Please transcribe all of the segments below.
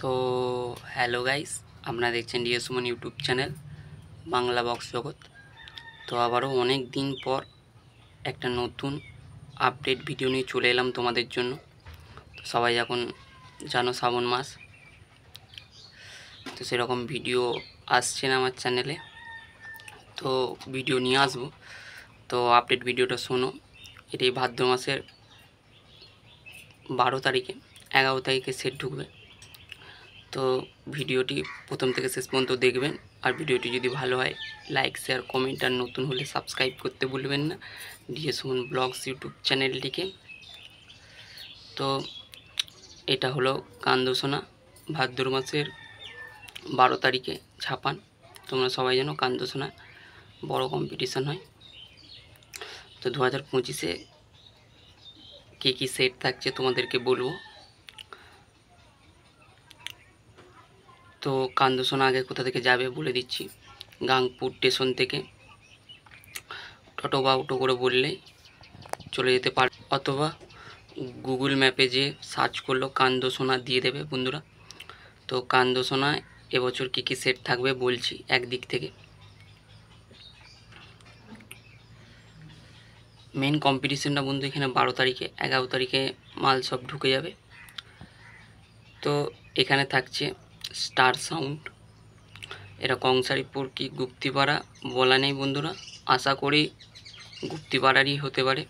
তো hello guys, আপনারা দেখছেন DS Suman YouTube channel Bangla box জগৎ। তো আবারও অনেক দিন পর একটা নতুন আপডেট ভিডিও নিয়ে চলে এলাম তোমাদের জন্য। তো সবাই এখন জানো শ্রাবণ মাস, তো সেরকম ভিডিও আসছে না আমার চ্যানেলে, তো ভিডিও নিয়ে আসবো। তো আপডেট ভিডিওটা শোনো। এটি ভাদ্র মাসের 12 তারিখে 11 তারিখে সেট ঢুকবে। তো ভিডিওটি প্রথম থেকে শেষ পর্যন্ত দেখবেন। আর ভিডিওটি যদি ভালো হয় লাইক শেয়ার কমেন্ট, আর নতুন হলে সাবস্ক্রাইব করতে ভুলবেন না ডিএস সুমন ব্লগস ইউটিউব চ্যানেলটিকে। তো এটা হলো কান্দসোনা, ভাদ্র মাসের 12 তারিখে ছাপান। তোমরা সবাই জানো কান্দসোনা বড় কম্পিটিশান হয়। তো 2025-এ কী কী সেট থাকছে তোমাদেরকে বলবো। তো কান্দসোনা আগে কোথা থেকে যাবে বলে দিচ্ছি। গাংপুর স্টেশন থেকে টোটো বা অটো করে বললেই চলে যেতে পারে, অথবা গুগল ম্যাপে যে সার্চ করলো কান্দসোনা দিয়ে দেবে বন্ধুরা। তো কান্দসোনা এবছর কী কী সেট থাকবে বলছি একদিক থেকে। মেন কম্পিটিশনটা বন্ধু এখানে 12 তারিখে, 11 তারিখে মাল সব ঢুকে যাবে। তো এখানে থাকছে স্টার সাউন্ড, এটা কংসারিপুর কি গুপ্তিপাড়া বলা নেই বন্ধুরা, আশা করি গুপ্তিপাড়ারই হতে পারে।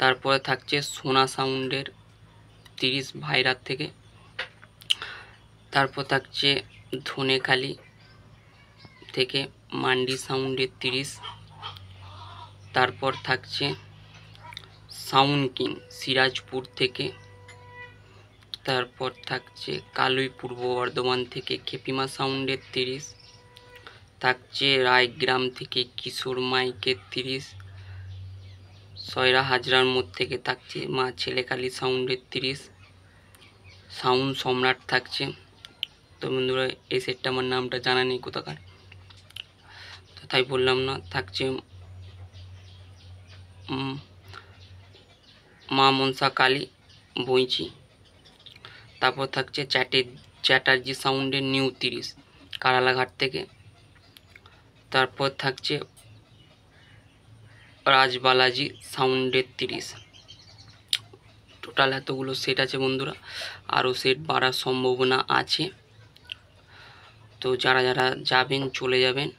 তারপরে থাকছে সোনা সাউন্ডের 30 ভাইরার থেকে। তারপর থাকছে ধনেখালি থেকে মান্ডি সাউন্ডের 30। তারপর থাকছে সাউন্ড কিং সিরাজপুর থেকে। তারপর থাকছে কালুই পূর্ব বর্ধমান থেকে খেপিমা সাউন্ডের 30। থাকছে রায়গ্রাম থেকে কিশোর মাইকের 30। সয়রা হাজরার মোড় থেকে থাকছে মা ছেলেকালী সাউন্ডের 30। সাউন্ড সম্রাট থাকছে। তো বন্ধুরা এই সেটটা আমার নামটা জানা নেই কোথাকার, তো তাই বললাম না। থাকছে মা মনসা কালী বইচি। তারপর থাকছে চ্যাটার্জি সাউন্ডের নিউ 30 কারালাঘাট থেকে। তারপর থাকছে রাজবালাজি সাউন্ডের 30। টোটাল এতগুলো সেট আছে বন্ধুরা, আরও সেট বাড়ার সম্ভাবনা আছে। তো যারা যারা যাবেন চলে যাবেন,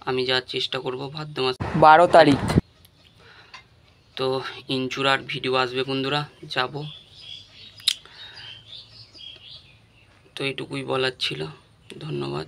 আমি যাওয়ার চেষ্টা করব ভাদ্র মাস 12 তারিখ। তো ইনচুরার ভিডিও আসবে বন্ধুরা, যাব। তো এটুকুই বলার ছিল, ধন্যবাদ।